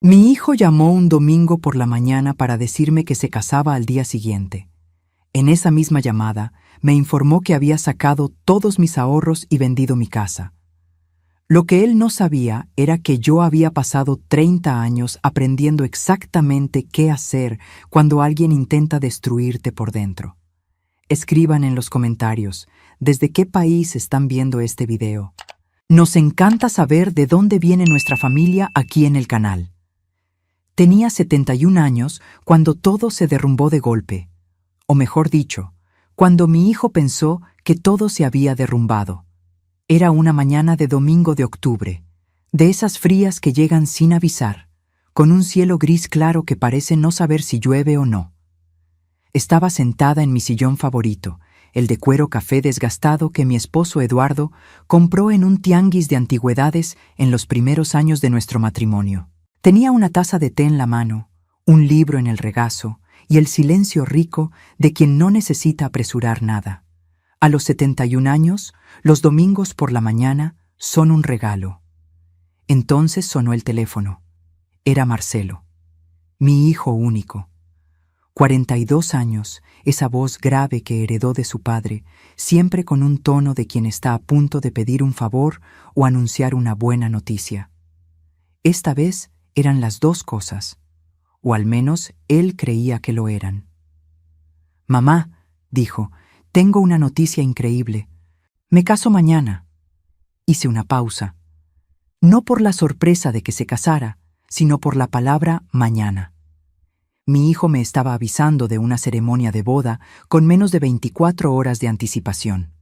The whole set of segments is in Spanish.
Mi hijo llamó un domingo por la mañana para decirme que se casaba al día siguiente. En esa misma llamada, me informó que había sacado todos mis ahorros y vendido mi casa. Lo que él no sabía era que yo había pasado 30 años aprendiendo exactamente qué hacer cuando alguien intenta destruirte por dentro. Escriban en los comentarios desde qué país están viendo este video. Nos encanta saber de dónde viene nuestra familia aquí en el canal. Tenía 71 años cuando todo se derrumbó de golpe. O mejor dicho, cuando mi hijo pensó que todo se había derrumbado. Era una mañana de domingo de octubre, de esas frías que llegan sin avisar, con un cielo gris claro que parece no saber si llueve o no. Estaba sentada en mi sillón favorito, el de cuero café desgastado que mi esposo Eduardo compró en un tianguis de antigüedades en los primeros años de nuestro matrimonio. Tenía una taza de té en la mano, un libro en el regazo y el silencio rico de quien no necesita apresurar nada. A los 71 años, los domingos por la mañana son un regalo. Entonces sonó el teléfono. Era Marcelo, mi hijo único. 42 años, esa voz grave que heredó de su padre, siempre con un tono de quien está a punto de pedir un favor o anunciar una buena noticia. Esta vez eran las dos cosas, o al menos él creía que lo eran. «Mamá», dijo, «tengo una noticia increíble. Me caso mañana». Hice una pausa. No por la sorpresa de que se casara, sino por la palabra mañana. Mi hijo me estaba avisando de una ceremonia de boda con menos de 24 horas de anticipación.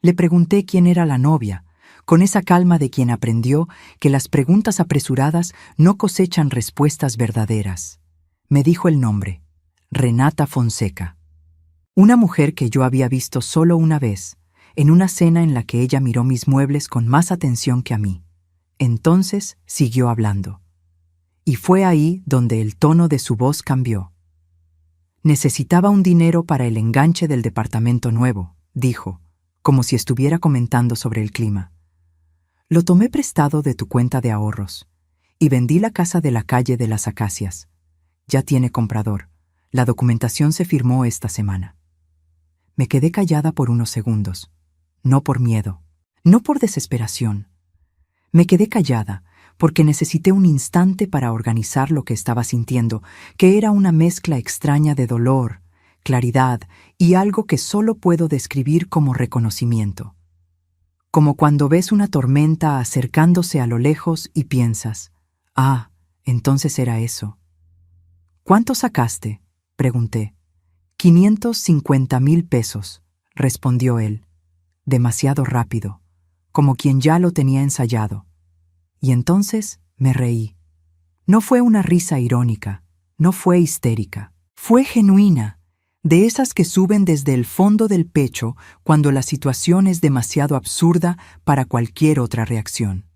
Le pregunté quién era la novia, con esa calma de quien aprendió que las preguntas apresuradas no cosechan respuestas verdaderas. Me dijo el nombre, Renata Fonseca. Una mujer que yo había visto solo una vez, en una cena en la que ella miró mis muebles con más atención que a mí. Entonces siguió hablando. Y fue ahí donde el tono de su voz cambió. «Necesitaba un dinero para el enganche del departamento nuevo», dijo, como si estuviera comentando sobre el clima. «Lo tomé prestado de tu cuenta de ahorros y vendí la casa de la calle de las Acacias. Ya tiene comprador. La documentación se firmó esta semana». Me quedé callada por unos segundos. No por miedo, no por desesperación. Me quedé callada porque necesité un instante para organizar lo que estaba sintiendo, que era una mezcla extraña de dolor, claridad y algo que solo puedo describir como reconocimiento. Como cuando ves una tormenta acercándose a lo lejos y piensas, «Ah, entonces era eso». «¿Cuánto sacaste?», pregunté. «550,000 pesos», respondió él, demasiado rápido, como quien ya lo tenía ensayado. Y entonces me reí. No fue una risa irónica, no fue histérica, fue genuina, de esas que suben desde el fondo del pecho cuando la situación es demasiado absurda para cualquier otra reacción.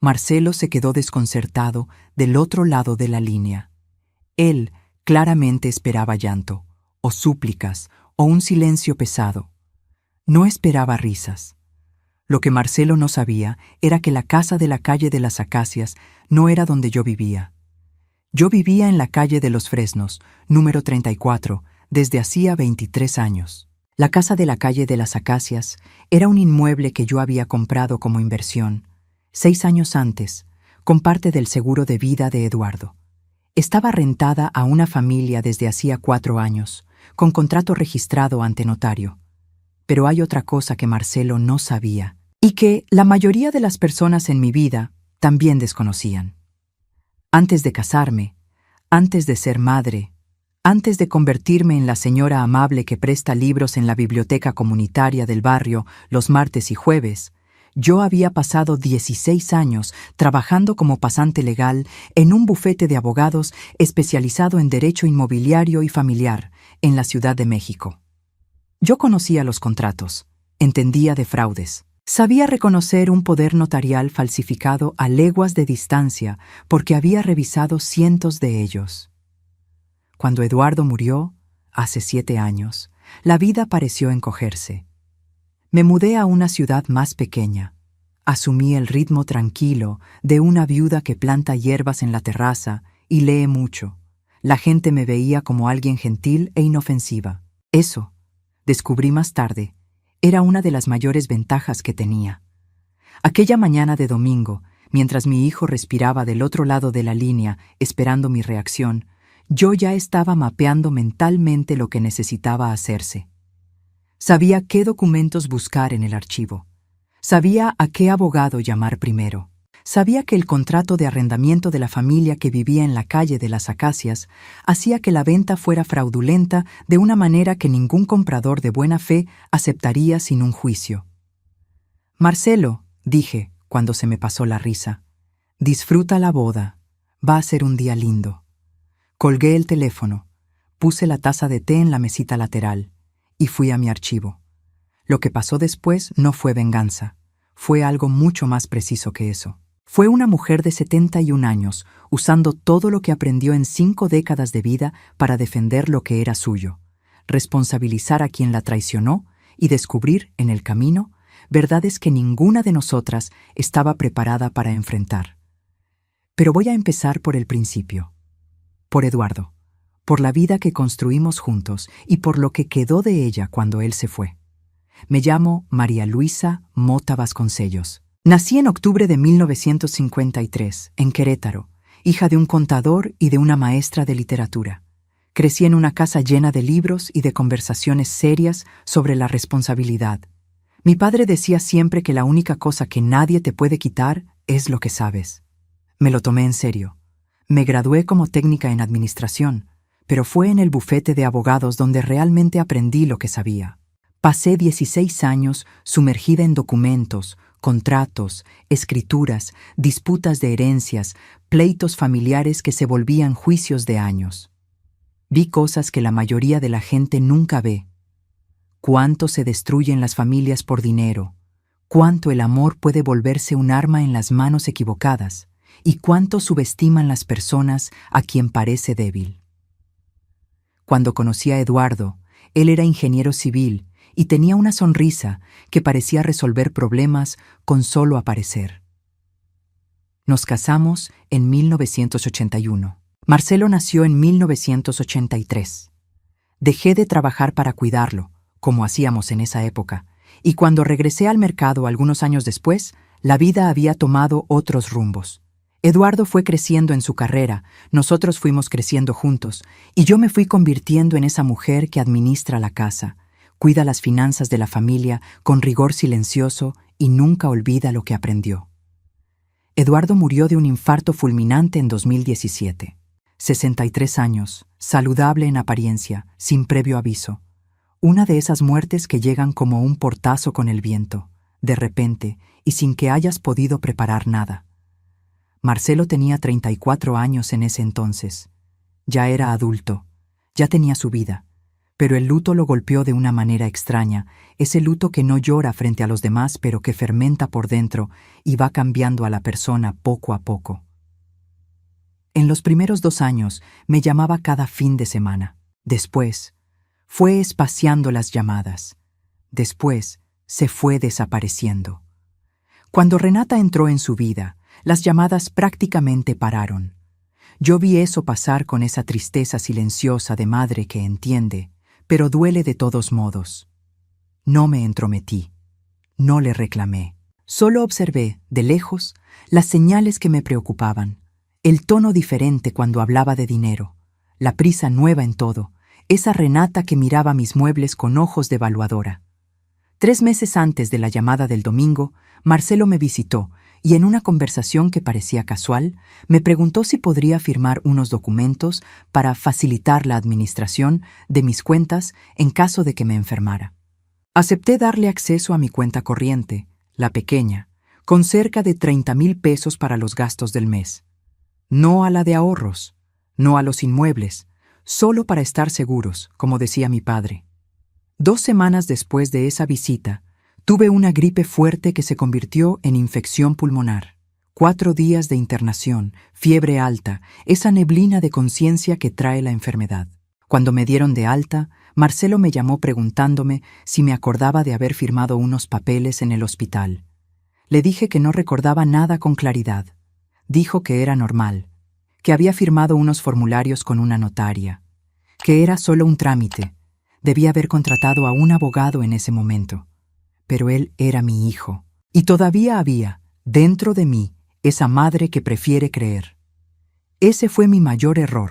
Marcelo se quedó desconcertado del otro lado de la línea. Él claramente esperaba llanto, o súplicas, o un silencio pesado. No esperaba risas. Lo que Marcelo no sabía era que la casa de la calle de las Acacias no era donde yo vivía. Yo vivía en la calle de los Fresnos, número 34, desde hacía 23 años. La casa de la calle de las Acacias era un inmueble que yo había comprado como inversión, 6 años antes, con parte del seguro de vida de Eduardo. Estaba rentada a una familia desde hacía 4 años, con contrato registrado ante notario. Pero hay otra cosa que Marcelo no sabía, y que la mayoría de las personas en mi vida también desconocían. Antes de casarme, antes de ser madre, antes de convertirme en la señora amable que presta libros en la biblioteca comunitaria del barrio los martes y jueves, yo había pasado 16 años trabajando como pasante legal en un bufete de abogados especializado en derecho inmobiliario y familiar en la Ciudad de México. Yo conocía los contratos, entendía de fraudes. Sabía reconocer un poder notarial falsificado a leguas de distancia porque había revisado cientos de ellos. Cuando Eduardo murió, hace 7 años, la vida pareció encogerse. Me mudé a una ciudad más pequeña, Asumí el ritmo tranquilo de una viuda que planta hierbas en la terraza y lee mucho. La gente me veía como alguien gentil e inofensiva. Eso, descubrí más tarde, era una de las mayores ventajas que tenía. Aquella mañana de domingo, mientras mi hijo respiraba del otro lado de la línea esperando mi reacción, yo ya estaba mapeando mentalmente lo que necesitaba hacerse. Sabía qué documentos buscar en el archivo. Sabía a qué abogado llamar primero. Sabía que el contrato de arrendamiento de la familia que vivía en la calle de las Acacias hacía que la venta fuera fraudulenta de una manera que ningún comprador de buena fe aceptaría sin un juicio. «Marcelo», dije cuando se me pasó la risa, «disfruta la boda. Va a ser un día lindo». Colgué el teléfono, puse la taza de té en la mesita lateral y fui a mi archivo. Lo que pasó después no fue venganza, fue algo mucho más preciso que eso. Fue una mujer de 71 años, usando todo lo que aprendió en 5 décadas de vida para defender lo que era suyo, responsabilizar a quien la traicionó y descubrir, en el camino, verdades que ninguna de nosotras estaba preparada para enfrentar. Pero voy a empezar por el principio. Por Eduardo, por la vida que construimos juntos y por lo que quedó de ella cuando él se fue. Me llamo María Luisa Mota Vasconcellos. Nací en octubre de 1953, en Querétaro, hija de un contador y de una maestra de literatura. Crecí en una casa llena de libros y de conversaciones serias sobre la responsabilidad. Mi padre decía siempre que la única cosa que nadie te puede quitar es lo que sabes. Me lo tomé en serio. Me gradué como técnica en administración, pero fue en el bufete de abogados donde realmente aprendí lo que sabía. Pasé 16 años sumergida en documentos, contratos, escrituras, disputas de herencias, pleitos familiares que se volvían juicios de años. Vi cosas que la mayoría de la gente nunca ve. Cuánto se destruyen las familias por dinero, cuánto el amor puede volverse un arma en las manos equivocadas y cuánto subestiman las personas a quien parece débil. Cuando conocí a Eduardo, él era ingeniero civil y tenía una sonrisa que parecía resolver problemas con solo aparecer. Nos casamos en 1981. Marcelo nació en 1983. Dejé de trabajar para cuidarlo, como hacíamos en esa época, y cuando regresé al mercado algunos años después, la vida había tomado otros rumbos. Eduardo fue creciendo en su carrera, nosotros fuimos creciendo juntos, y yo me fui convirtiendo en esa mujer que administra la casa, cuida las finanzas de la familia con rigor silencioso y nunca olvida lo que aprendió. Eduardo murió de un infarto fulminante en 2017. 63 años, saludable en apariencia, sin previo aviso. Una de esas muertes que llegan como un portazo con el viento, de repente y sin que hayas podido preparar nada. Marcelo tenía 34 años en ese entonces. Ya era adulto, ya tenía su vida. Pero el luto lo golpeó de una manera extraña, ese luto que no llora frente a los demás, pero que fermenta por dentro y va cambiando a la persona poco a poco. En los primeros 2 años me llamaba cada fin de semana. Después, fue espaciando las llamadas. Después, se fue desapareciendo. Cuando Renata entró en su vida, las llamadas prácticamente pararon. Yo vi eso pasar con esa tristeza silenciosa de madre que entiende, pero duele de todos modos. No me entrometí, no le reclamé. Solo observé, de lejos, las señales que me preocupaban. El tono diferente cuando hablaba de dinero, la prisa nueva en todo, esa Renata que miraba mis muebles con ojos de evaluadora. 3 meses antes de la llamada del domingo, Marcelo me visitó y en una conversación que parecía casual, me preguntó si podría firmar unos documentos para facilitar la administración de mis cuentas en caso de que me enfermara. Acepté darle acceso a mi cuenta corriente, la pequeña, con cerca de 30,000 pesos para los gastos del mes. No a la de ahorros, no a los inmuebles, solo para estar seguros, como decía mi padre. 2 semanas después de esa visita, tuve una gripe fuerte que se convirtió en infección pulmonar. 4 días de internación, fiebre alta, esa neblina de conciencia que trae la enfermedad. Cuando me dieron de alta, Marcelo me llamó preguntándome si me acordaba de haber firmado unos papeles en el hospital. Le dije que no recordaba nada con claridad. Dijo que era normal, que había firmado unos formularios con una notaria, que era solo un trámite. Debía haber contratado a un abogado en ese momento. Pero él era mi hijo. Y todavía había, dentro de mí, esa madre que prefiere creer. Ese fue mi mayor error.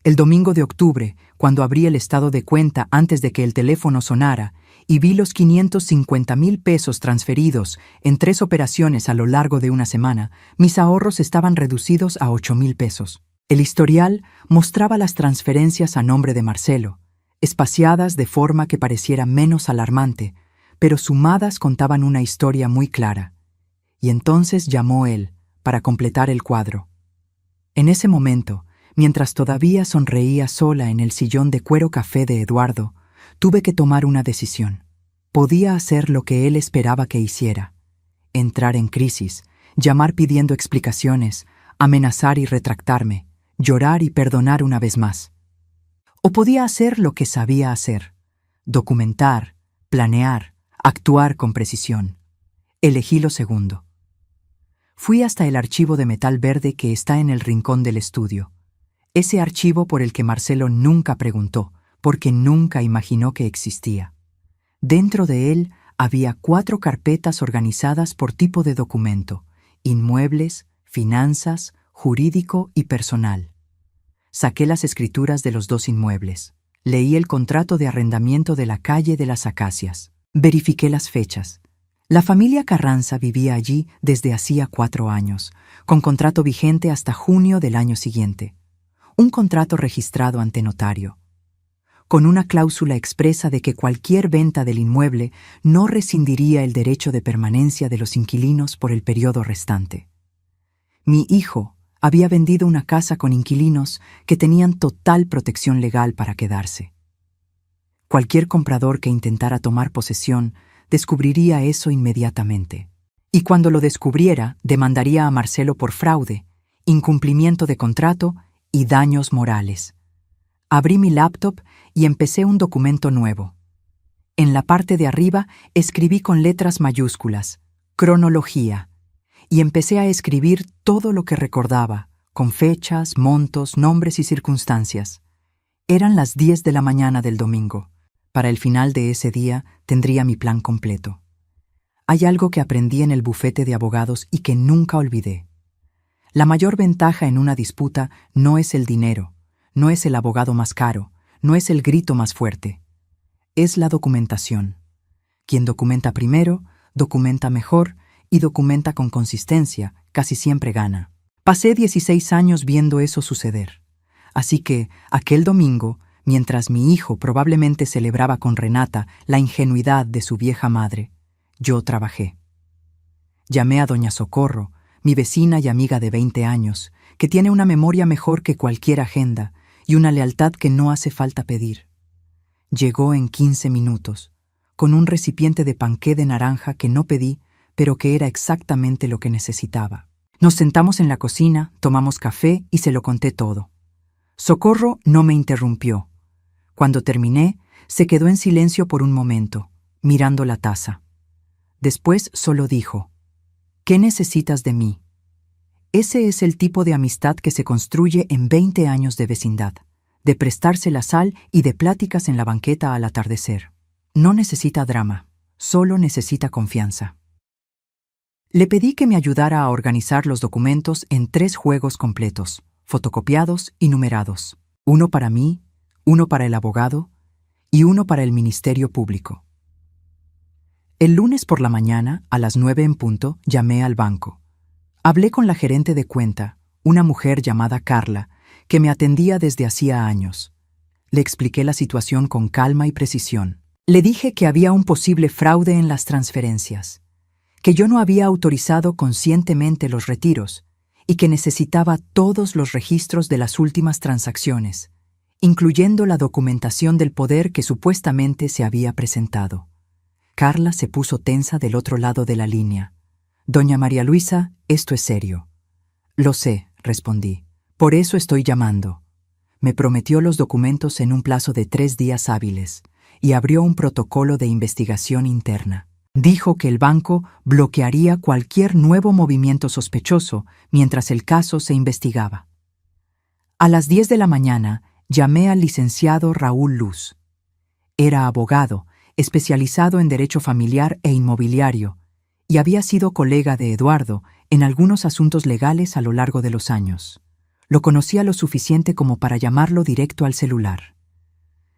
El domingo de octubre, cuando abrí el estado de cuenta antes de que el teléfono sonara y vi los 550,000 pesos transferidos en 3 operaciones a lo largo de una semana, mis ahorros estaban reducidos a 8,000 pesos. El historial mostraba las transferencias a nombre de Marcelo, espaciadas de forma que pareciera menos alarmante, pero sumadas contaban una historia muy clara. Y entonces llamó él, para completar el cuadro. En ese momento, mientras todavía sonreía sola en el sillón de cuero café de Eduardo, tuve que tomar una decisión. Podía hacer lo que él esperaba que hiciera: entrar en crisis, llamar pidiendo explicaciones, amenazar y retractarme, llorar y perdonar una vez más. O podía hacer lo que sabía hacer: documentar, planear, actuar con precisión. Elegí lo segundo. Fui hasta el archivo de metal verde que está en el rincón del estudio. Ese archivo por el que Marcelo nunca preguntó, porque nunca imaginó que existía. Dentro de él había 4 carpetas organizadas por tipo de documento: inmuebles, finanzas, jurídico y personal. Saqué las escrituras de los 2 inmuebles. Leí el contrato de arrendamiento de la calle de las Acacias. Verifiqué las fechas. La familia Carranza vivía allí desde hacía 4 años, con contrato vigente hasta junio del año siguiente. Un contrato registrado ante notario, con una cláusula expresa de que cualquier venta del inmueble no rescindiría el derecho de permanencia de los inquilinos por el periodo restante. Mi hijo había vendido una casa con inquilinos que tenían total protección legal para quedarse. Cualquier comprador que intentara tomar posesión descubriría eso inmediatamente. Y cuando lo descubriera, demandaría a Marcelo por fraude, incumplimiento de contrato y daños morales. Abrí mi laptop y empecé un documento nuevo. En la parte de arriba escribí con letras mayúsculas: cronología, y empecé a escribir todo lo que recordaba, con fechas, montos, nombres y circunstancias. Eran las 10 de la mañana del domingo. Para el final de ese día tendría mi plan completo. Hay algo que aprendí en el bufete de abogados y que nunca olvidé. La mayor ventaja en una disputa no es el dinero, no es el abogado más caro, no es el grito más fuerte. Es la documentación. Quien documenta primero, documenta mejor y documenta con consistencia, casi siempre gana. Pasé 16 años viendo eso suceder. Así que, aquel domingo, mientras mi hijo probablemente celebraba con Renata la ingenuidad de su vieja madre, yo trabajé. Llamé a doña Socorro, mi vecina y amiga de 20 años, que tiene una memoria mejor que cualquier agenda y una lealtad que no hace falta pedir. Llegó en 15 minutos, con un recipiente de panqué de naranja que no pedí, pero que era exactamente lo que necesitaba. Nos sentamos en la cocina, tomamos café y se lo conté todo. Socorro no me interrumpió. Cuando terminé, se quedó en silencio por un momento, mirando la taza. Después solo dijo: ¿qué necesitas de mí? Ese es el tipo de amistad que se construye en 20 años de vecindad, de prestarse la sal y de pláticas en la banqueta al atardecer. No necesita drama, solo necesita confianza. Le pedí que me ayudara a organizar los documentos en 3 juegos completos, fotocopiados y numerados. Uno para mí, uno para el abogado y uno para el Ministerio Público. El lunes por la mañana, a las 9 en punto, llamé al banco. Hablé con la gerente de cuenta, una mujer llamada Carla, que me atendía desde hacía años. Le expliqué la situación con calma y precisión. Le dije que había un posible fraude en las transferencias, que yo no había autorizado conscientemente los retiros y que necesitaba todos los registros de las últimas transacciones, incluyendo la documentación del poder que supuestamente se había presentado. Carla se puso tensa del otro lado de la línea. «Doña María Luisa, esto es serio». «Lo sé», respondí. «Por eso estoy llamando». Me prometió los documentos en un plazo de 3 días hábiles y abrió un protocolo de investigación interna. Dijo que el banco bloquearía cualquier nuevo movimiento sospechoso mientras el caso se investigaba. A las 10 de la mañana llamé al licenciado Raúl Luz. Era abogado, especializado en derecho familiar e inmobiliario, y había sido colega de Eduardo en algunos asuntos legales a lo largo de los años. Lo conocía lo suficiente como para llamarlo directo al celular.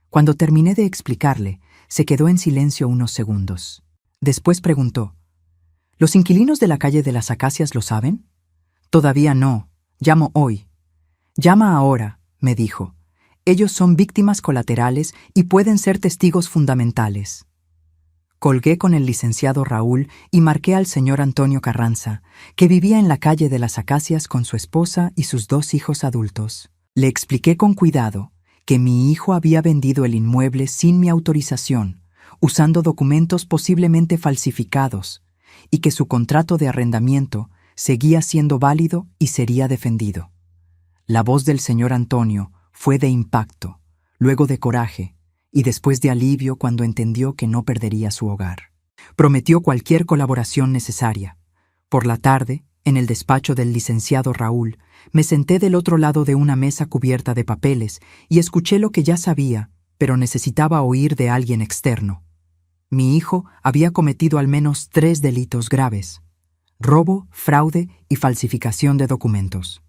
Cuando terminé de explicarle, se quedó en silencio unos segundos. Después preguntó: ¿Los inquilinos de la calle de las Acacias lo saben? Todavía no. Llamo hoy. Llama ahora, me dijo. Ellos son víctimas colaterales y pueden ser testigos fundamentales. Colgué con el licenciado Raúl y marqué al señor Antonio Carranza, que vivía en la calle de las Acacias con su esposa y sus 2 hijos adultos. Le expliqué con cuidado que mi hijo había vendido el inmueble sin mi autorización, usando documentos posiblemente falsificados, y que su contrato de arrendamiento seguía siendo válido y sería defendido. La voz del señor Antonio fue de impacto, luego de coraje, y después de alivio cuando entendió que no perdería su hogar. Prometió cualquier colaboración necesaria. Por la tarde, en el despacho del licenciado Raúl, me senté del otro lado de una mesa cubierta de papeles y escuché lo que ya sabía, pero necesitaba oír de alguien externo. Mi hijo había cometido al menos 3 delitos graves: robo, fraude y falsificación de documentos.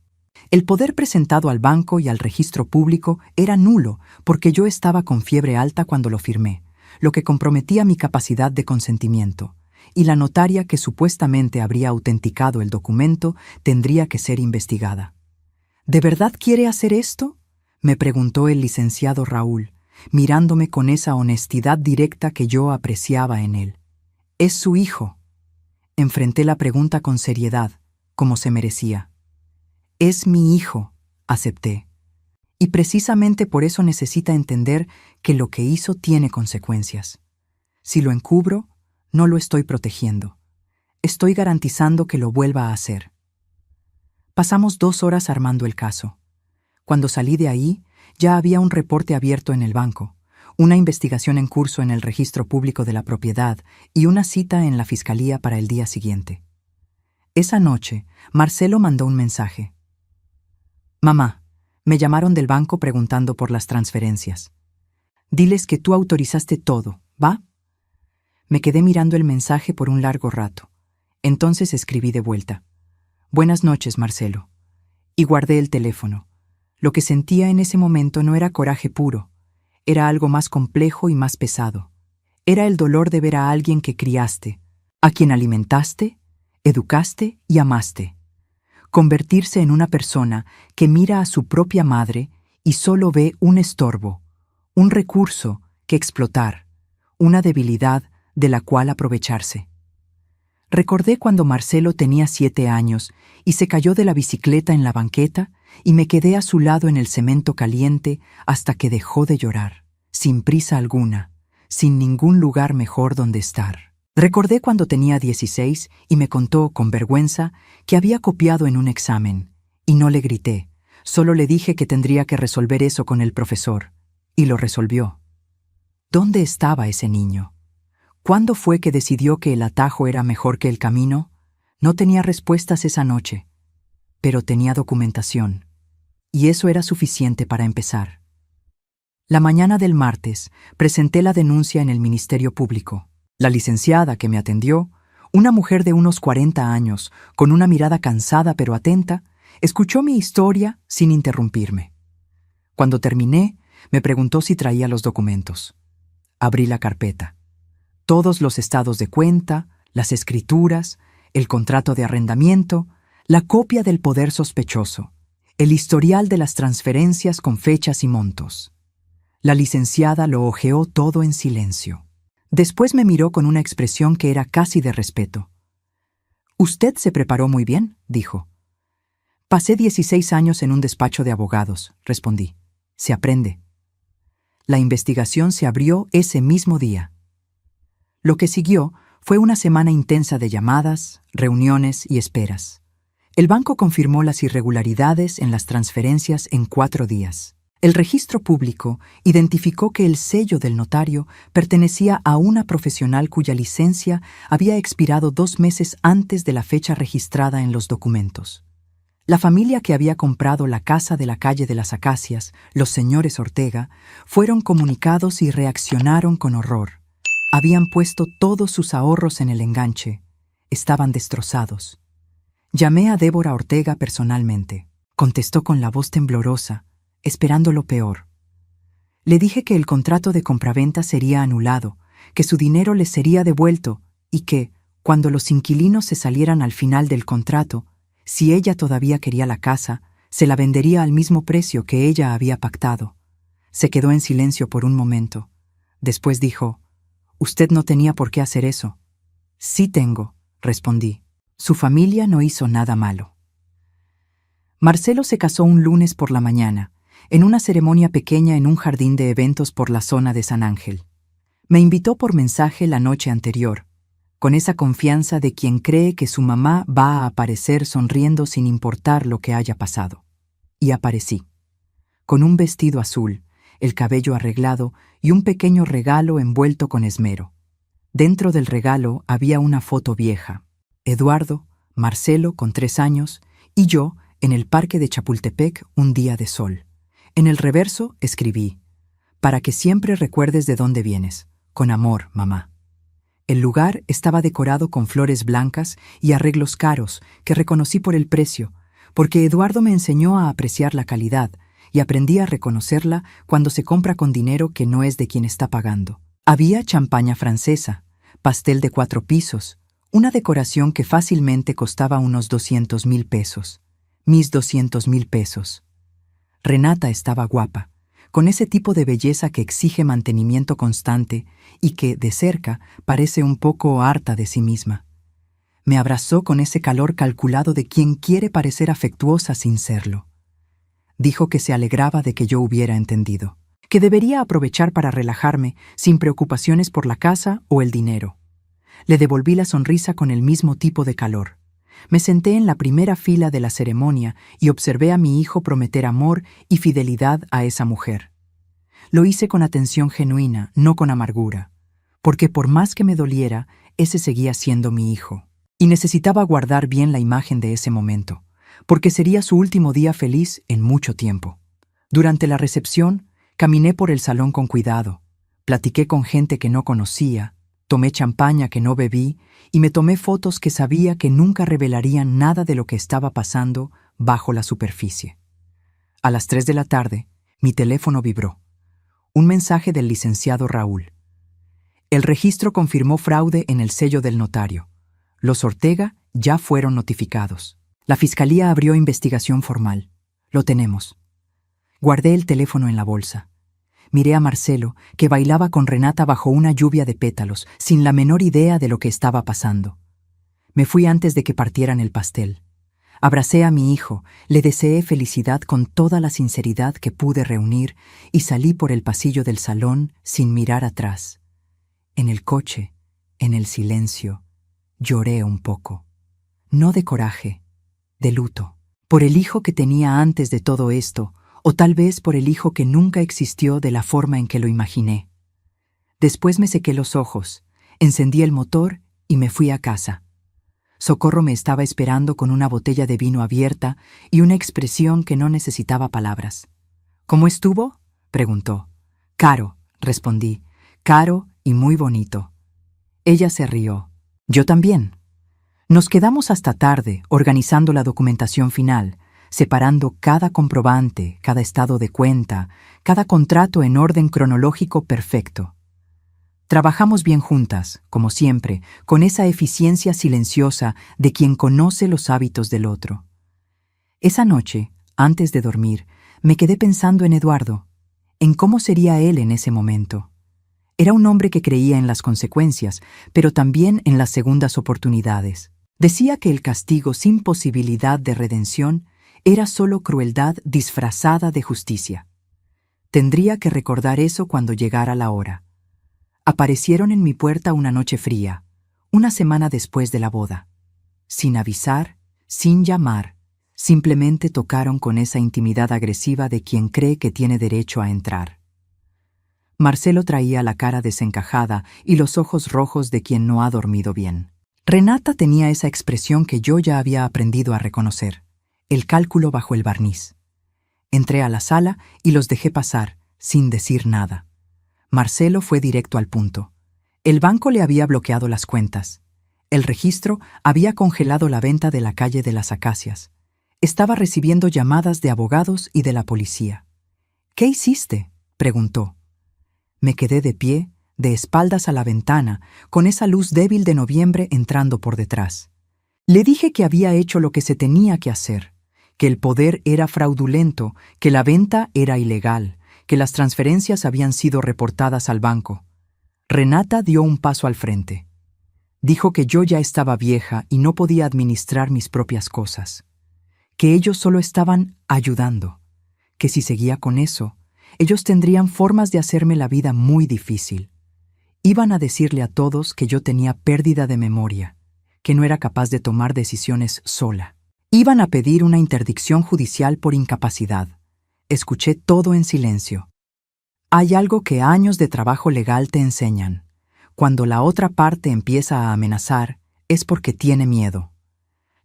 El poder presentado al banco y al registro público era nulo porque yo estaba con fiebre alta cuando lo firmé, lo que comprometía mi capacidad de consentimiento, y la notaria que supuestamente habría autenticado el documento tendría que ser investigada. ¿De verdad quiere hacer esto?, me preguntó el licenciado Raúl, mirándome con esa honestidad directa que yo apreciaba en él. «Es su hijo». Enfrenté la pregunta con seriedad, como se merecía. «Es mi hijo», acepté. Y precisamente por eso necesita entender que lo que hizo tiene consecuencias. Si lo encubro, no lo estoy protegiendo. Estoy garantizando que lo vuelva a hacer. Pasamos 2 horas armando el caso. Cuando salí de ahí, ya había un reporte abierto en el banco, una investigación en curso en el registro público de la propiedad y una cita en la fiscalía para el día siguiente. Esa noche, Marcelo mandó un mensaje. «Mamá, me llamaron del banco preguntando por las transferencias. Diles que tú autorizaste todo, ¿va?» Me quedé mirando el mensaje por un largo rato. Entonces escribí de vuelta: «Buenas noches, Marcelo». Y guardé el teléfono. Lo que sentía en ese momento no era coraje puro, era algo más complejo y más pesado. Era el dolor de ver a alguien que criaste, a quien alimentaste, educaste y amaste. Convertirse en una persona que mira a su propia madre y solo ve un estorbo, un recurso que explotar, una debilidad de la cual aprovecharse. Recordé cuando Marcelo tenía 7 años y se cayó de la bicicleta en la banqueta y me quedé a su lado en el cemento caliente hasta que dejó de llorar, sin prisa alguna, sin ningún lugar mejor donde estar. Recordé cuando tenía 16 y me contó, con vergüenza, que había copiado en un examen, y no le grité, solo le dije que tendría que resolver eso con el profesor, y lo resolvió. ¿Dónde estaba ese niño? ¿Cuándo fue que decidió que el atajo era mejor que el camino? No tenía respuestas esa noche, pero tenía documentación, y eso era suficiente para empezar. La mañana del martes presenté la denuncia en el Ministerio Público. La licenciada que me atendió, una mujer de unos 40 años, con una mirada cansada pero atenta, escuchó mi historia sin interrumpirme. Cuando terminé, me preguntó si traía los documentos. Abrí la carpeta. Todos los estados de cuenta, las escrituras, el contrato de arrendamiento, la copia del poder sospechoso, el historial de las transferencias con fechas y montos. La licenciada lo hojeó todo en silencio. Después me miró con una expresión que era casi de respeto. «Usted se preparó muy bien», dijo. «Pasé 16 años en un despacho de abogados», respondí. «Se aprende». La investigación se abrió ese mismo día. Lo que siguió fue una semana intensa de llamadas, reuniones y esperas. El banco confirmó las irregularidades en las transferencias en 4 días. El registro público identificó que el sello del notario pertenecía a una profesional cuya licencia había expirado 2 meses antes de la fecha registrada en los documentos. La familia que había comprado la casa de la calle de las Acacias, los señores Ortega, fueron comunicados y reaccionaron con horror. Habían puesto todos sus ahorros en el enganche. Estaban destrozados. Llamé a Débora Ortega personalmente. Contestó con la voz temblorosa, esperando lo peor. Le dije que el contrato de compraventa sería anulado, que su dinero les sería devuelto y que, cuando los inquilinos se salieran al final del contrato, si ella todavía quería la casa, se la vendería al mismo precio que ella había pactado. Se quedó en silencio por un momento. Después dijo: «Usted no tenía por qué hacer eso». «Sí tengo», respondí. «Su familia no hizo nada malo». Marcelo se casó un lunes por la mañana, en una ceremonia pequeña en un jardín de eventos por la zona de San Ángel. Me invitó por mensaje la noche anterior, con esa confianza de quien cree que su mamá va a aparecer sonriendo sin importar lo que haya pasado. Y aparecí, con un vestido azul, el cabello arreglado y un pequeño regalo envuelto con esmero. Dentro del regalo había una foto vieja. Eduardo, Marcelo con 3 años y yo en el parque de Chapultepec un día de sol. En el reverso escribí: «Para que siempre recuerdes de dónde vienes. Con amor, mamá». El lugar estaba decorado con flores blancas y arreglos caros que reconocí por el precio, porque Eduardo me enseñó a apreciar la calidad y aprendí a reconocerla cuando se compra con dinero que no es de quien está pagando. Había champaña francesa, pastel de 4 pisos, una decoración que fácilmente costaba unos 200,000 pesos. Mis 200,000 pesos. Renata estaba guapa, con ese tipo de belleza que exige mantenimiento constante y que, de cerca, parece un poco harta de sí misma. Me abrazó con ese calor calculado de quien quiere parecer afectuosa sin serlo. Dijo que se alegraba de que yo hubiera entendido, que debería aprovechar para relajarme sin preocupaciones por la casa o el dinero. Le devolví la sonrisa con el mismo tipo de calor. Me senté en la primera fila de la ceremonia y observé a mi hijo prometer amor y fidelidad a esa mujer. Lo hice con atención genuina, no con amargura, porque por más que me doliera, ese seguía siendo mi hijo. Y necesitaba guardar bien la imagen de ese momento, porque sería su último día feliz en mucho tiempo. Durante la recepción, caminé por el salón con cuidado, platiqué con gente que no conocía, tomé champaña que no bebí y me tomé fotos que sabía que nunca revelarían nada de lo que estaba pasando bajo la superficie. A las 3 de la tarde, mi teléfono vibró. Un mensaje del licenciado Raúl. El registro confirmó fraude en el sello del notario. Los Ortega ya fueron notificados. La fiscalía abrió investigación formal. Lo tenemos. Guardé el teléfono en la bolsa. Miré a Marcelo, que bailaba con Renata bajo una lluvia de pétalos, sin la menor idea de lo que estaba pasando. Me fui antes de que partieran el pastel. Abracé a mi hijo, le deseé felicidad con toda la sinceridad que pude reunir y salí por el pasillo del salón sin mirar atrás. En el coche, en el silencio, lloré un poco. No de coraje, de luto. Por el hijo que tenía antes de todo esto, o tal vez por el hijo que nunca existió de la forma en que lo imaginé. Después me sequé los ojos, encendí el motor y me fui a casa. Socorro me estaba esperando con una botella de vino abierta y una expresión que no necesitaba palabras. «¿Cómo estuvo?», preguntó. «Caro», respondí, «caro y muy bonito». Ella se rió. Yo también. Nos quedamos hasta tarde organizando la documentación final, separando cada comprobante, cada estado de cuenta, cada contrato en orden cronológico perfecto. Trabajamos bien juntas, como siempre, con esa eficiencia silenciosa de quien conoce los hábitos del otro. Esa noche, antes de dormir, me quedé pensando en Eduardo, en cómo sería él en ese momento. Era un hombre que creía en las consecuencias, pero también en las segundas oportunidades. Decía que el castigo sin posibilidad de redención era solo crueldad disfrazada de justicia. Tendría que recordar eso cuando llegara la hora. Aparecieron en mi puerta una noche fría, una semana después de la boda. Sin avisar, sin llamar, Simplemente tocaron con esa intimidad agresiva de quien cree que tiene derecho a entrar. Marcelo traía la cara desencajada y los ojos rojos de quien no ha dormido bien. Renata tenía esa expresión que yo ya había aprendido a reconocer, el cálculo bajo el barniz. Entré a la sala y los dejé pasar, sin decir nada. Marcelo fue directo al punto. El banco le había bloqueado las cuentas. El registro había congelado la venta de la calle de las Acacias. Estaba recibiendo llamadas de abogados y de la policía. «¿Qué hiciste?», preguntó. Me quedé de pie, de espaldas a la ventana, con esa luz débil de noviembre entrando por detrás. Le dije que había hecho lo que se tenía que hacer, que el poder era fraudulento, que la venta era ilegal, que las transferencias habían sido reportadas al banco. Renata dio un paso al frente. Dijo que yo ya estaba vieja y no podía administrar mis propias cosas, que ellos solo estaban ayudando, que si seguía con eso, ellos tendrían formas de hacerme la vida muy difícil. Iban a decirle a todos que yo tenía pérdida de memoria, que no era capaz de tomar decisiones sola. Iban a pedir una interdicción judicial por incapacidad. Escuché todo en silencio. Hay algo que años de trabajo legal te enseñan. Cuando la otra parte empieza a amenazar, es porque tiene miedo.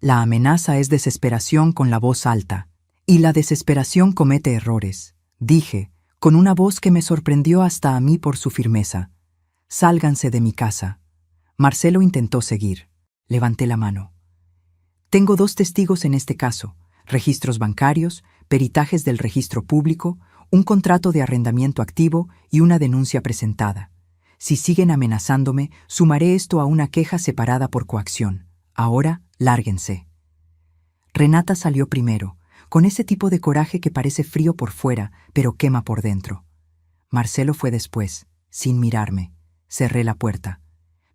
La amenaza es desesperación con la voz alta, y la desesperación comete errores. Dije, con una voz que me sorprendió hasta a mí por su firmeza. «Sálganse de mi casa». Marcelo intentó seguir. Levanté la mano. «Tengo 2 testigos en este caso, registros bancarios, peritajes del registro público, un contrato de arrendamiento activo y una denuncia presentada. Si siguen amenazándome, sumaré esto a una queja separada por coacción. Ahora, lárguense». Renata salió primero, con ese tipo de coraje que parece frío por fuera, pero quema por dentro. Marcelo fue después, sin mirarme. Cerré la puerta.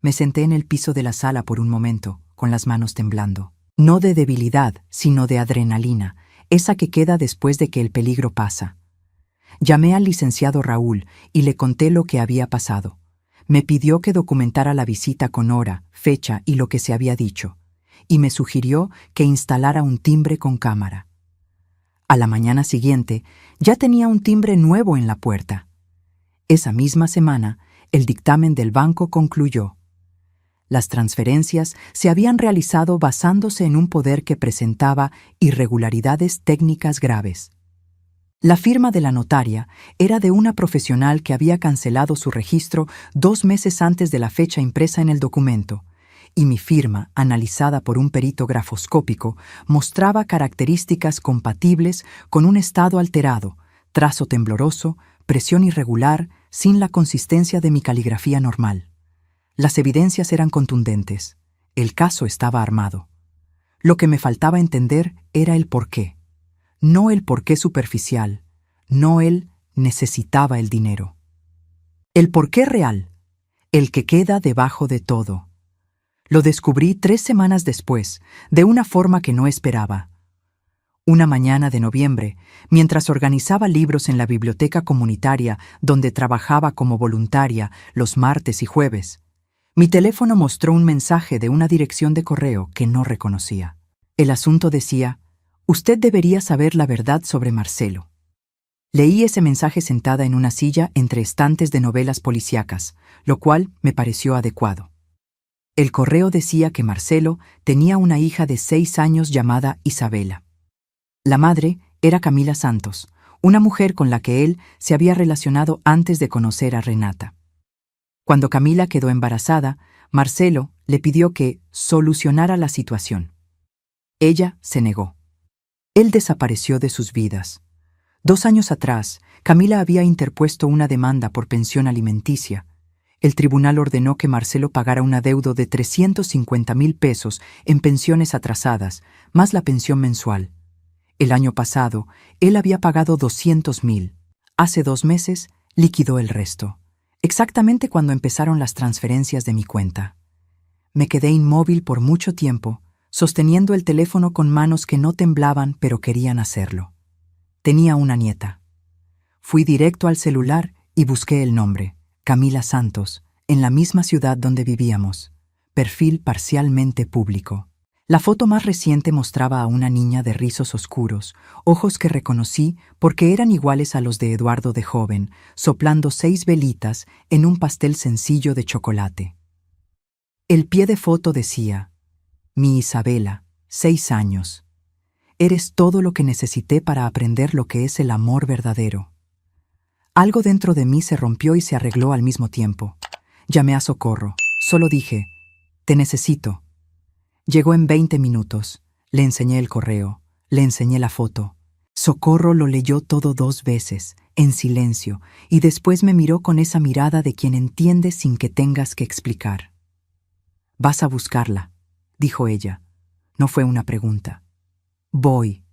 Me senté en el piso de la sala por un momento, con las manos temblando. No de debilidad, sino de adrenalina, esa que queda después de que el peligro pasa. Llamé al licenciado Raúl y le conté lo que había pasado. Me pidió que documentara la visita con hora, fecha y lo que se había dicho, y me sugirió que instalara un timbre con cámara. A la mañana siguiente, ya tenía un timbre nuevo en la puerta. Esa misma semana, el dictamen del banco concluyó. Las transferencias se habían realizado basándose en un poder que presentaba irregularidades técnicas graves. La firma de la notaria era de una profesional que había cancelado su registro 2 meses antes de la fecha impresa en el documento, y mi firma, analizada por un perito grafoscópico, mostraba características compatibles con un estado alterado, trazo tembloroso, presión irregular, sin la consistencia de mi caligrafía normal. Las evidencias eran contundentes. El caso estaba armado. Lo que me faltaba entender era el porqué. No el porqué superficial. No él necesitaba el dinero. El porqué real. El que queda debajo de todo. Lo descubrí 3 semanas después, de una forma que no esperaba. Una mañana de noviembre, mientras organizaba libros en la biblioteca comunitaria donde trabajaba como voluntaria los martes y jueves, mi teléfono mostró un mensaje de una dirección de correo que no reconocía. El asunto decía: «Usted debería saber la verdad sobre Marcelo». Leí ese mensaje sentada en una silla entre estantes de novelas policíacas, lo cual me pareció adecuado. El correo decía que Marcelo tenía una hija de 6 años llamada Isabela. La madre era Camila Santos, una mujer con la que él se había relacionado antes de conocer a Renata. Cuando Camila quedó embarazada, Marcelo le pidió que solucionara la situación. Ella se negó. Él desapareció de sus vidas. 2 años atrás, Camila había interpuesto una demanda por pensión alimenticia. El tribunal ordenó que Marcelo pagara un adeudo de 350,000 pesos en pensiones atrasadas, más la pensión mensual. El año pasado, él había pagado 200,000. Hace 2 meses, liquidó el resto, exactamente cuando empezaron las transferencias de mi cuenta. Me quedé inmóvil por mucho tiempo, sosteniendo el teléfono con manos que no temblaban pero querían hacerlo. Tenía una nieta. Fui directo al celular y busqué el nombre, Camila Santos, en la misma ciudad donde vivíamos. Perfil parcialmente público. La foto más reciente mostraba a una niña de rizos oscuros, ojos que reconocí porque eran iguales a los de Eduardo de joven, soplando 6 velitas en un pastel sencillo de chocolate. El pie de foto decía: Mi Isabela, 6 años. Eres todo lo que necesité para aprender lo que es el amor verdadero. Algo dentro de mí se rompió y se arregló al mismo tiempo. Llamé a Socorro. Solo dije: Te necesito. Llegó en 20 minutos. Le enseñé el correo. Le enseñé la foto. Socorro lo leyó todo 2 veces, en silencio, y después me miró con esa mirada de quien entiende sin que tengas que explicar. «Vas a buscarla», dijo ella. No fue una pregunta. «Voy».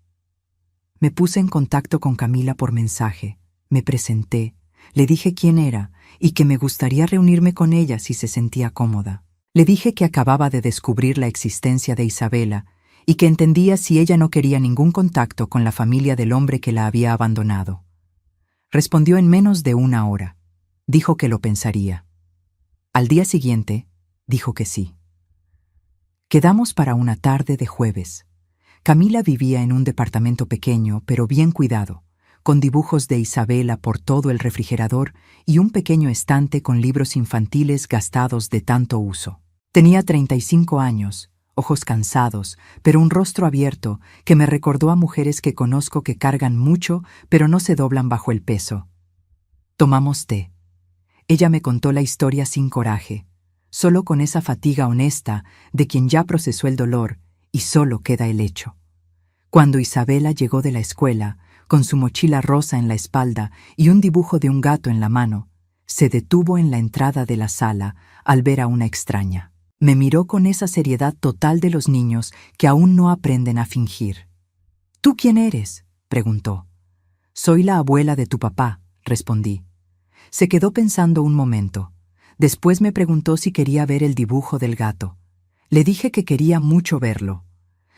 Me puse en contacto con Camila por mensaje. Me presenté. Le dije quién era y que me gustaría reunirme con ella si se sentía cómoda. Le dije que acababa de descubrir la existencia de Isabela y que entendía si ella no quería ningún contacto con la familia del hombre que la había abandonado. Respondió en menos de 1 hora. Dijo que lo pensaría. Al día siguiente, dijo que sí. Quedamos para una tarde de jueves. Camila vivía en un departamento pequeño, pero bien cuidado, con dibujos de Isabela por todo el refrigerador y un pequeño estante con libros infantiles gastados de tanto uso. Tenía 35 años, ojos cansados, pero un rostro abierto que me recordó a mujeres que conozco que cargan mucho, pero no se doblan bajo el peso. Tomamos té. Ella me contó la historia sin coraje, solo con esa fatiga honesta de quien ya procesó el dolor y solo queda el hecho. Cuando Isabela llegó de la escuela, con su mochila rosa en la espalda y un dibujo de un gato en la mano, se detuvo en la entrada de la sala al ver a una extraña. Me miró con esa seriedad total de los niños que aún no aprenden a fingir. «¿Tú quién eres?», preguntó. «Soy la abuela de tu papá», respondí. Se quedó pensando un momento. Después me preguntó si quería ver el dibujo del gato. Le dije que quería mucho verlo.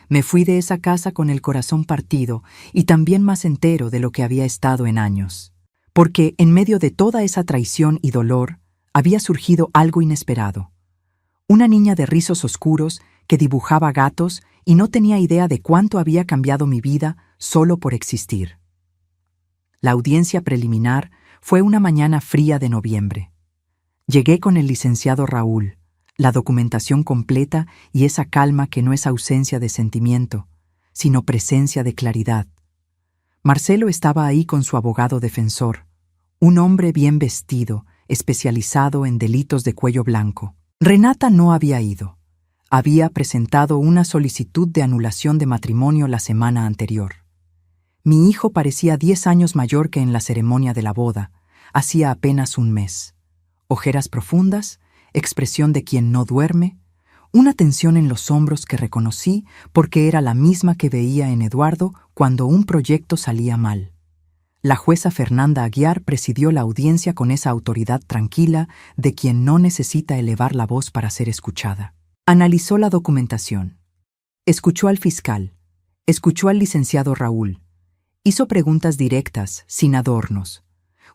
Me fui de esa casa con el corazón partido y también más entero de lo que había estado en años. Porque en medio de toda esa traición y dolor, había surgido algo inesperado. Una niña de rizos oscuros que dibujaba gatos y no tenía idea de cuánto había cambiado mi vida solo por existir. La audiencia preliminar fue una mañana fría de noviembre. Llegué con el licenciado Raúl, la documentación completa y esa calma que no es ausencia de sentimiento, sino presencia de claridad. Marcelo estaba ahí con su abogado defensor, un hombre bien vestido, especializado en delitos de cuello blanco. Renata no había ido. Había presentado una solicitud de anulación de matrimonio la semana anterior. Mi hijo parecía 10 años mayor que en la ceremonia de la boda, hacía apenas un mes. Ojeras profundas, expresión de quien no duerme, una tensión en los hombros que reconocí porque era la misma que veía en Eduardo cuando un proyecto salía mal. La jueza Fernanda Aguiar presidió la audiencia con esa autoridad tranquila de quien no necesita elevar la voz para ser escuchada. Analizó la documentación. Escuchó al fiscal. Escuchó al licenciado Raúl. Hizo preguntas directas, sin adornos.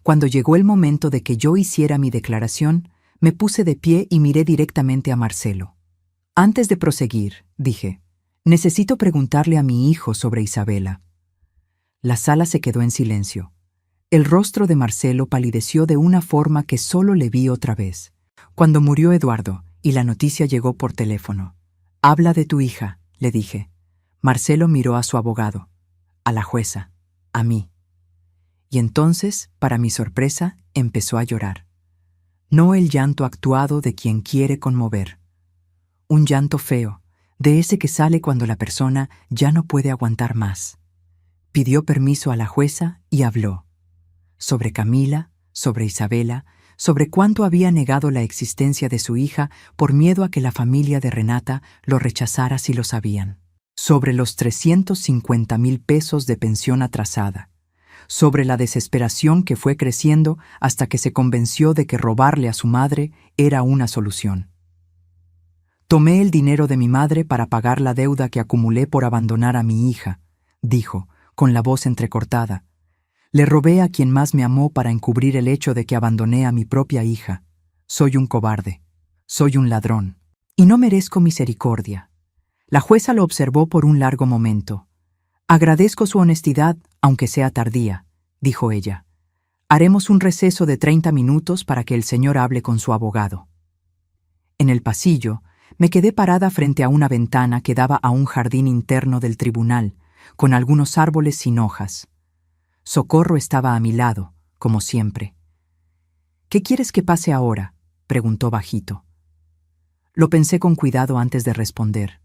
Cuando llegó el momento de que yo hiciera mi declaración, me puse de pie y miré directamente a Marcelo. Antes de proseguir, dije, necesito preguntarle a mi hijo sobre Isabela. La sala se quedó en silencio. El rostro de Marcelo palideció de una forma que solo le vi otra vez, cuando murió Eduardo y la noticia llegó por teléfono. «Habla de tu hija», le dije. Marcelo miró a su abogado, a la jueza, a mí. Y entonces, para mi sorpresa, empezó a llorar. No el llanto actuado de quien quiere conmover. Un llanto feo, de ese que sale cuando la persona ya no puede aguantar más. Pidió permiso a la jueza y habló. Sobre Camila, sobre Isabela, sobre cuánto había negado la existencia de su hija por miedo a que la familia de Renata lo rechazara si lo sabían. Sobre los 350,000 pesos de pensión atrasada. Sobre la desesperación que fue creciendo hasta que se convenció de que robarle a su madre era una solución. Tomé el dinero de mi madre para pagar la deuda que acumulé por abandonar a mi hija, dijo, con la voz entrecortada. Le robé a quien más me amó para encubrir el hecho de que abandoné a mi propia hija. Soy un cobarde. Soy un ladrón. Y no merezco misericordia. La jueza lo observó por un largo momento. «Agradezco su honestidad, aunque sea tardía», dijo ella. «Haremos un receso de 30 minutos para que el señor hable con su abogado». En el pasillo, me quedé parada frente a una ventana que daba a un jardín interno del tribunal, con algunos árboles sin hojas. Socorro estaba a mi lado, como siempre. «¿Qué quieres que pase ahora?», preguntó bajito. Lo pensé con cuidado antes de responder.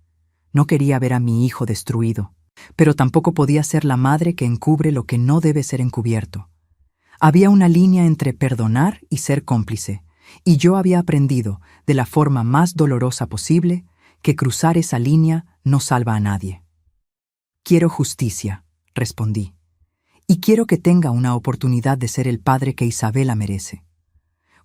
No quería ver a mi hijo destruido, pero tampoco podía ser la madre que encubre lo que no debe ser encubierto. Había una línea entre perdonar y ser cómplice, y yo había aprendido, de la forma más dolorosa posible, que cruzar esa línea no salva a nadie. «Quiero justicia», respondí, «y quiero que tenga una oportunidad de ser el padre que Isabela merece».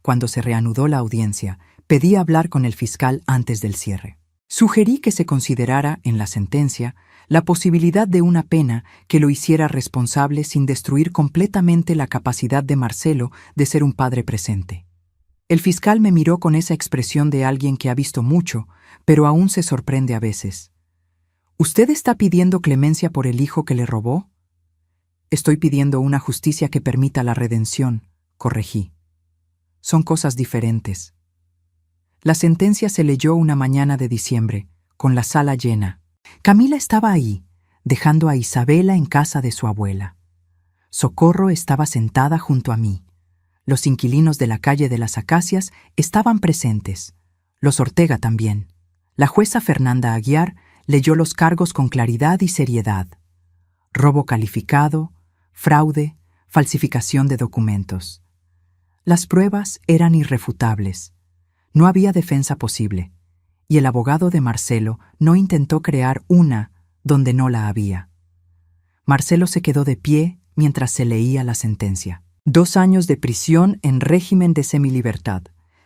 Cuando se reanudó la audiencia, pedí hablar con el fiscal antes del cierre. Sugerí que se considerara, en la sentencia, la posibilidad de una pena que lo hiciera responsable sin destruir completamente la capacidad de Marcelo de ser un padre presente. El fiscal me miró con esa expresión de alguien que ha visto mucho, pero aún se sorprende a veces. «¿Usted está pidiendo clemencia por el hijo que le robó?» «Estoy pidiendo una justicia que permita la redención», corregí. «Son cosas diferentes». La sentencia se leyó una mañana de diciembre, con la sala llena. Camila estaba ahí, dejando a Isabela en casa de su abuela. Socorro estaba sentada junto a mí. Los inquilinos de la calle de las Acacias estaban presentes. Los Ortega también. La jueza Fernanda Aguiar leyó los cargos con claridad y seriedad. Robo calificado, fraude, falsificación de documentos. Las pruebas eran irrefutables. No había defensa posible, y el abogado de Marcelo no intentó crear una donde no la había. Marcelo se quedó de pie mientras se leía la sentencia. 2 años de prisión en régimen de semilibertad,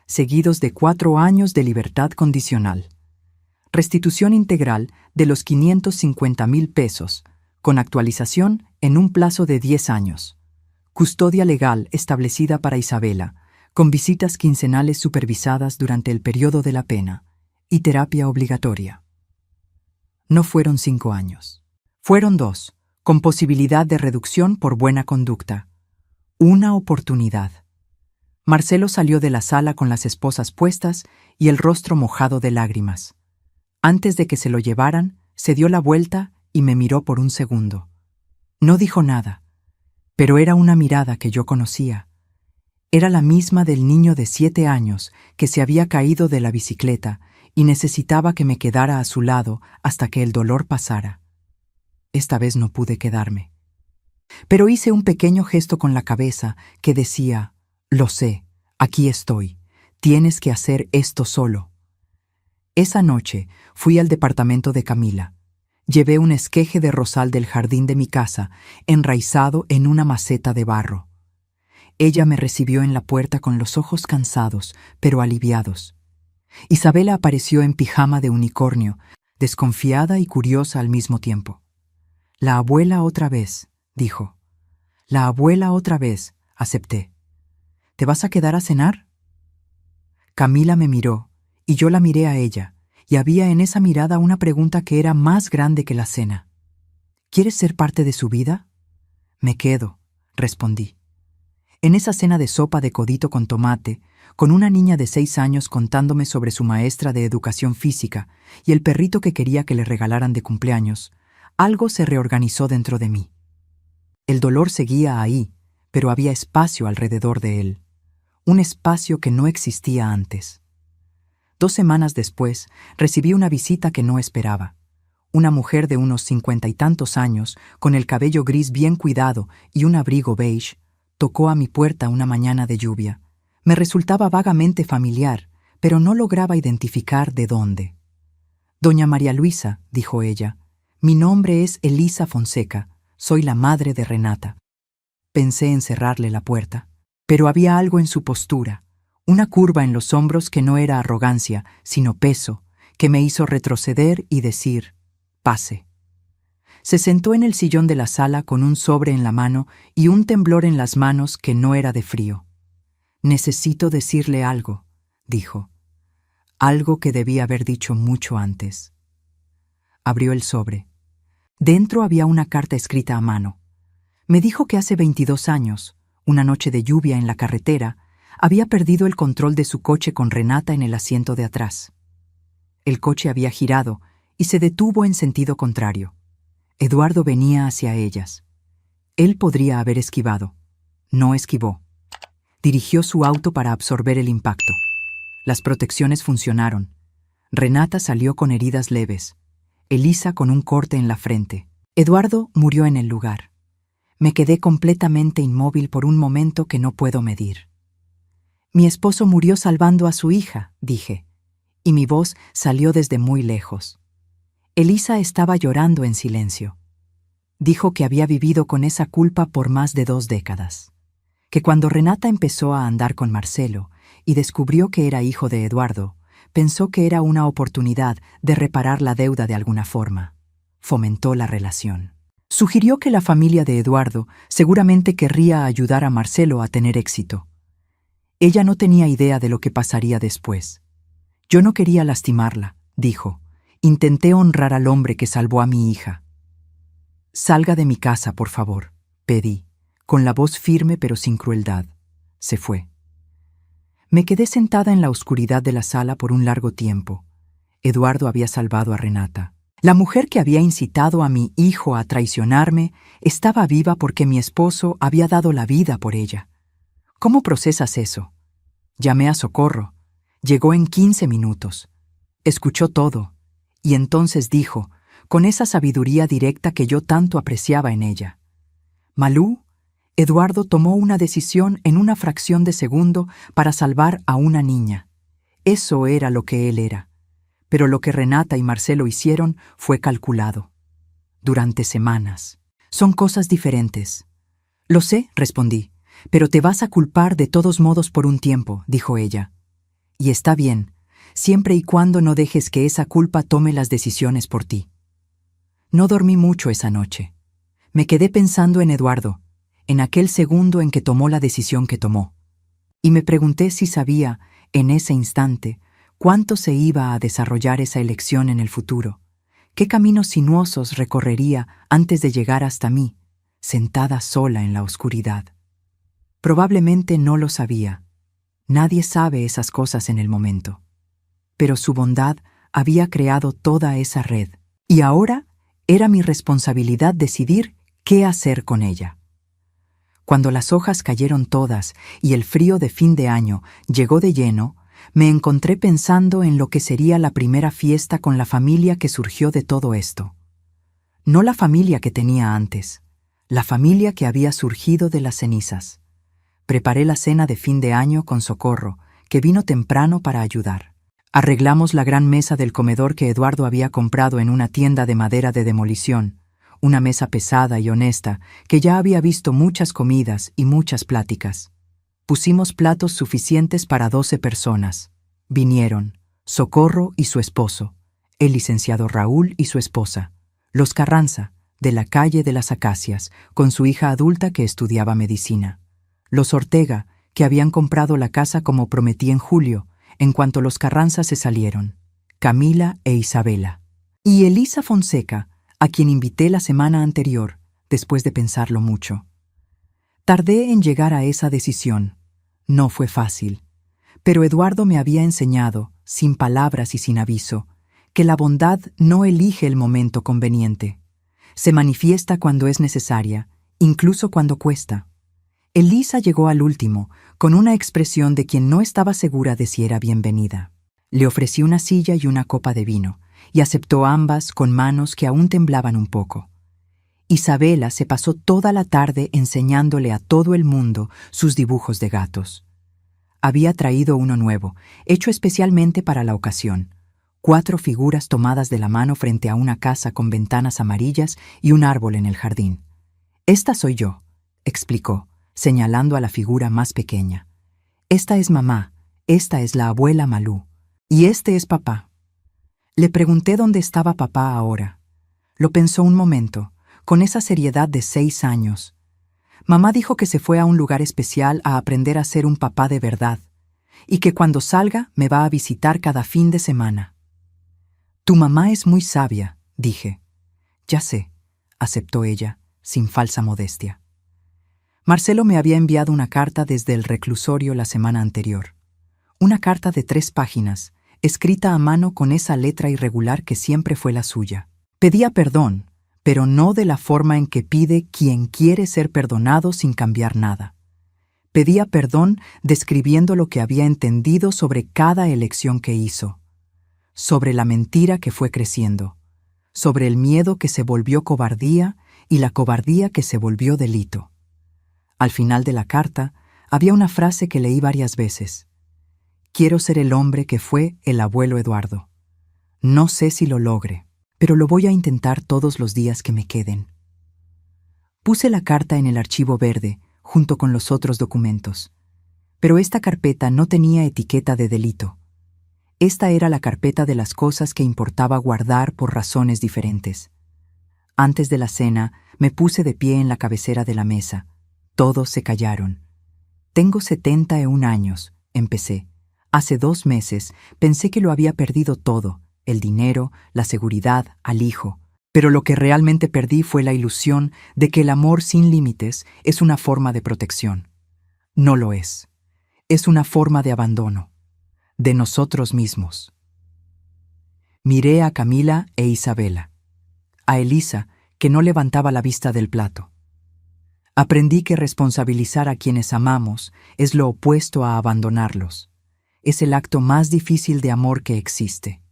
seguidos de 4 años de libertad condicional. Restitución integral de los 550,000 pesos, con actualización en un plazo de 10 años. Custodia legal establecida para Isabela, con visitas quincenales supervisadas durante el periodo de la pena, y terapia obligatoria. No fueron 5 años. Fueron 2, con posibilidad de reducción por buena conducta. Una oportunidad. Marcelo salió de la sala con las esposas puestas y el rostro mojado de lágrimas. Antes de que se lo llevaran, se dio la vuelta y me miró por un segundo. No dijo nada, pero era una mirada que yo conocía. Era la misma del niño de 7 años que se había caído de la bicicleta y necesitaba que me quedara a su lado hasta que el dolor pasara. Esta vez no pude quedarme. Pero hice un pequeño gesto con la cabeza que decía: «Lo sé, aquí estoy, tienes que hacer esto solo». Esa noche fui al departamento de Camila. Llevé un esqueje de rosal del jardín de mi casa, enraizado en una maceta de barro. Ella me recibió en la puerta con los ojos cansados, pero aliviados. Isabela apareció en pijama de unicornio, desconfiada y curiosa al mismo tiempo. «La abuela otra vez», dijo. «La abuela otra vez», acepté. «¿Te vas a quedar a cenar?». Camila me miró, y yo la miré a ella, y había en esa mirada una pregunta que era más grande que la cena. «¿Quieres ser parte de su vida?». «Me quedo», respondí. En esa cena de sopa de codito con tomate, con una niña de 6 años contándome sobre su maestra de educación física y el perrito que quería que le regalaran de cumpleaños, algo se reorganizó dentro de mí. El dolor seguía ahí, pero había espacio alrededor de él. Un espacio que no existía antes. 2 semanas después, recibí una visita que no esperaba. Una mujer de unos 50 y tantos años, con el cabello gris bien cuidado y un abrigo beige, tocó a mi puerta una mañana de lluvia. Me resultaba vagamente familiar, pero no lograba identificar de dónde. «Doña María Luisa», dijo ella, «mi nombre es Elisa Fonseca, soy la madre de Renata». Pensé en cerrarle la puerta, pero había algo en su postura, una curva en los hombros que no era arrogancia, sino peso, que me hizo retroceder y decir: «Pase». Se sentó en el sillón de la sala con un sobre en la mano y un temblor en las manos que no era de frío. «Necesito decirle algo», dijo. Algo que debía haber dicho mucho antes. Abrió el sobre. Dentro había una carta escrita a mano. Me dijo que hace 22 años, una noche de lluvia en la carretera, había perdido el control de su coche con Renata en el asiento de atrás. El coche había girado y se detuvo en sentido contrario. Eduardo venía hacia ellas. Él podría haber esquivado. No esquivó. Dirigió su auto para absorber el impacto. Las protecciones funcionaron. Renata salió con heridas leves. Elisa con un corte en la frente. Eduardo murió en el lugar. Me quedé completamente inmóvil por un momento que no puedo medir. Mi esposo murió salvando a su hija, dije, y mi voz salió desde muy lejos. Elisa estaba llorando en silencio. Dijo que había vivido con esa culpa por más de 2 décadas. Que cuando Renata empezó a andar con Marcelo y descubrió que era hijo de Eduardo, pensó que era una oportunidad de reparar la deuda de alguna forma. Fomentó la relación. Sugirió que la familia de Eduardo seguramente querría ayudar a Marcelo a tener éxito. Ella no tenía idea de lo que pasaría después. Yo no quería lastimarla, dijo. Intenté honrar al hombre que salvó a mi hija. Salga de mi casa, por favor, pedí, con la voz firme pero sin crueldad. Se fue. Me quedé sentada en la oscuridad de la sala por un largo tiempo. Eduardo había salvado a Renata. La mujer que había incitado a mi hijo a traicionarme estaba viva porque mi esposo había dado la vida por ella. ¿Cómo procesas eso? Llamé a socorro. Llegó en 15 minutos. Escuchó todo. Y entonces dijo, con esa sabiduría directa que yo tanto apreciaba en ella: Malú, Eduardo tomó una decisión en una fracción de segundo para salvar a una niña. Eso era lo que él era. Pero lo que Renata y Marcelo hicieron fue calculado. Durante semanas. Son cosas diferentes. Lo sé, respondí, pero te vas a culpar de todos modos por un tiempo, dijo ella. Y está bien, siempre y cuando no dejes que esa culpa tome las decisiones por ti. No dormí mucho esa noche. Me quedé pensando en Eduardo, en aquel segundo en que tomó la decisión que tomó. Y me pregunté si sabía, en ese instante, cuánto se iba a desarrollar esa elección en el futuro, qué caminos sinuosos recorrería antes de llegar hasta mí, sentada sola en la oscuridad. Probablemente no lo sabía. Nadie sabe esas cosas en el momento. Pero su bondad había creado toda esa red, y ahora era mi responsabilidad decidir qué hacer con ella. Cuando las hojas cayeron todas y el frío de fin de año llegó de lleno, me encontré pensando en lo que sería la primera fiesta con la familia que surgió de todo esto. No la familia que tenía antes, la familia que había surgido de las cenizas. Preparé la cena de fin de año con Socorro, que vino temprano para ayudar. Arreglamos la gran mesa del comedor que Eduardo había comprado en una tienda de madera de demolición, una mesa pesada y honesta que ya había visto muchas comidas y muchas pláticas. Pusimos platos suficientes para 12 personas. Vinieron Socorro y su esposo, el licenciado Raúl y su esposa, los Carranza, de la calle de las Acacias, con su hija adulta que estudiaba medicina, los Ortega, que habían comprado la casa como prometí en julio, en cuanto los Carranza se salieron, Camila e Isabela, y Elisa Fonseca, a quien invité la semana anterior, después de pensarlo mucho. Tardé en llegar a esa decisión. No fue fácil, pero Eduardo me había enseñado, sin palabras y sin aviso, que la bondad no elige el momento conveniente. Se manifiesta cuando es necesaria, incluso cuando cuesta. Elisa llegó al último, con una expresión de quien no estaba segura de si era bienvenida. Le ofrecí una silla y una copa de vino, y aceptó ambas con manos que aún temblaban un poco. Isabela se pasó toda la tarde enseñándole a todo el mundo sus dibujos de gatos. Había traído uno nuevo, hecho especialmente para la ocasión. 4 figuras tomadas de la mano frente a una casa con ventanas amarillas y un árbol en el jardín. «Esta soy yo», explicó, señalando a la figura más pequeña. «Esta es mamá, esta es la abuela Malú, y este es papá». Le pregunté dónde estaba papá ahora. Lo pensó un momento, con esa seriedad de 6 años. Mamá dijo que se fue a un lugar especial a aprender a ser un papá de verdad, y que cuando salga me va a visitar cada fin de semana. «Tu mamá es muy sabia», dije. Ya sé, aceptó ella, sin falsa modestia. Marcelo me había enviado una carta desde el reclusorio la semana anterior. Una carta de 3 páginas, escrita a mano con esa letra irregular que siempre fue la suya. Pedía perdón, pero no de la forma en que pide quien quiere ser perdonado sin cambiar nada. Pedía perdón describiendo lo que había entendido sobre cada elección que hizo, sobre la mentira que fue creciendo, sobre el miedo que se volvió cobardía y la cobardía que se volvió delito. Al final de la carta había una frase que leí varias veces. Quiero ser el hombre que fue el abuelo Eduardo. No sé si lo logre, pero lo voy a intentar todos los días que me queden. Puse la carta en el archivo verde, junto con los otros documentos. Pero esta carpeta no tenía etiqueta de delito. Esta era la carpeta de las cosas que importaba guardar por razones diferentes. Antes de la cena, me puse de pie en la cabecera de la mesa. Todos se callaron. Tengo 71 años, empecé. Hace 2 meses pensé que lo había perdido todo, el dinero, la seguridad, al hijo. Pero lo que realmente perdí fue la ilusión de que el amor sin límites es una forma de protección. No lo es. Es una forma de abandono. De nosotros mismos. Miré a Camila e Isabela. A Elisa, que no levantaba la vista del plato. Aprendí que responsabilizar a quienes amamos es lo opuesto a abandonarlos. Es el acto más difícil de amor que existe.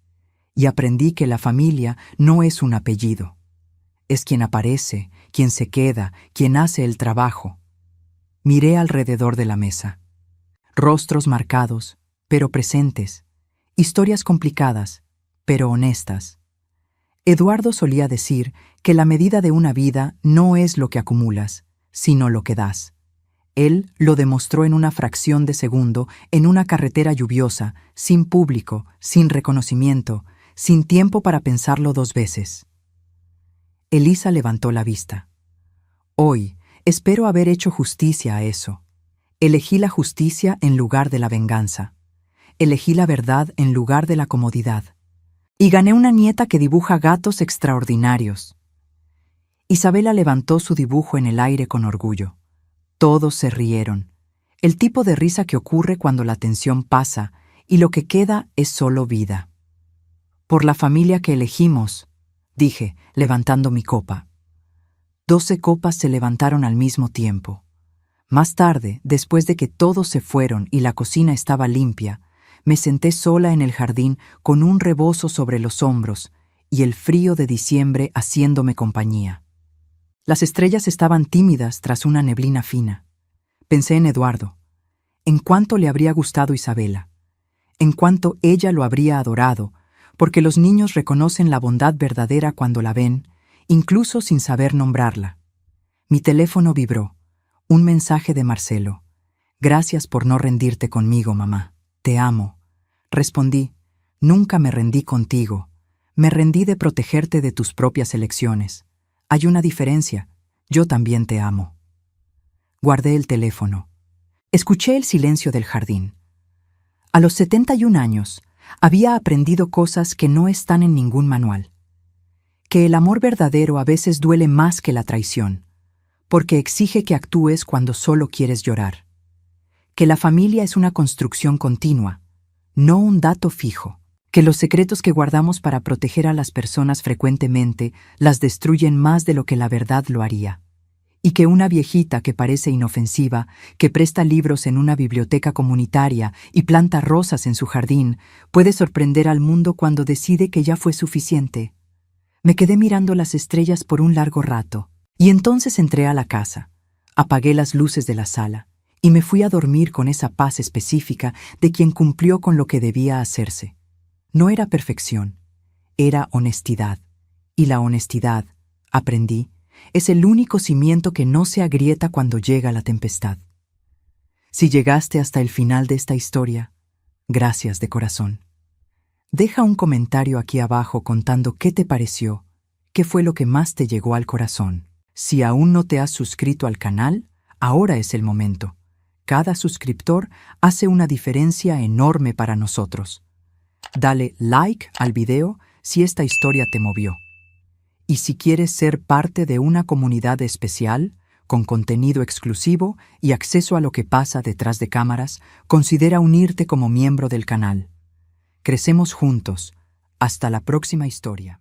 Y aprendí que la familia no es un apellido. Es quien aparece, quien se queda, quien hace el trabajo. Miré alrededor de la mesa. Rostros marcados, pero presentes. Historias complicadas, pero honestas. Eduardo solía decir que la medida de una vida no es lo que acumulas, sino lo que das. Él lo demostró en una fracción de segundo en una carretera lluviosa, sin público, sin reconocimiento, sin tiempo para pensarlo 2 veces. Elisa levantó la vista. Hoy espero haber hecho justicia a eso. Elegí la justicia en lugar de la venganza. Elegí la verdad en lugar de la comodidad. Y gané una nieta que dibuja gatos extraordinarios. Isabela levantó su dibujo en el aire con orgullo. Todos se rieron. El tipo de risa que ocurre cuando la tensión pasa y lo que queda es solo vida. Por la familia que elegimos, dije, levantando mi copa. 12 copas se levantaron al mismo tiempo. Más tarde, después de que todos se fueron y la cocina estaba limpia, me senté sola en el jardín con un rebozo sobre los hombros y el frío de diciembre haciéndome compañía. Las estrellas estaban tímidas tras una neblina fina. Pensé en Eduardo, en cuánto le habría gustado Isabela, en cuánto ella lo habría adorado, porque los niños reconocen la bondad verdadera cuando la ven, incluso sin saber nombrarla. Mi teléfono vibró. Un mensaje de Marcelo. Gracias por no rendirte conmigo, mamá. Te amo. Respondí. Nunca me rendí contigo. Me rendí de protegerte de tus propias elecciones. Hay una diferencia. Yo también te amo. Guardé el teléfono. Escuché el silencio del jardín. A los 71 años, había aprendido cosas que no están en ningún manual. Que el amor verdadero a veces duele más que la traición, porque exige que actúes cuando solo quieres llorar. Que la familia es una construcción continua, no un dato fijo. Que los secretos que guardamos para proteger a las personas frecuentemente las destruyen más de lo que la verdad lo haría. Y que una viejita que parece inofensiva, que presta libros en una biblioteca comunitaria y planta rosas en su jardín, puede sorprender al mundo cuando decide que ya fue suficiente. Me quedé mirando las estrellas por un largo rato, y entonces entré a la casa, apagué las luces de la sala, y me fui a dormir con esa paz específica de quien cumplió con lo que debía hacerse. No era perfección, era honestidad, y la honestidad, aprendí, es el único cimiento que no se agrieta cuando llega la tempestad. Si llegaste hasta el final de esta historia, gracias de corazón. Deja un comentario aquí abajo contando qué te pareció, qué fue lo que más te llegó al corazón. Si aún no te has suscrito al canal, ahora es el momento. Cada suscriptor hace una diferencia enorme para nosotros. Dale like al video si esta historia te movió. Y si quieres ser parte de una comunidad especial, con contenido exclusivo y acceso a lo que pasa detrás de cámaras, considera unirte como miembro del canal. Crecemos juntos. Hasta la próxima historia.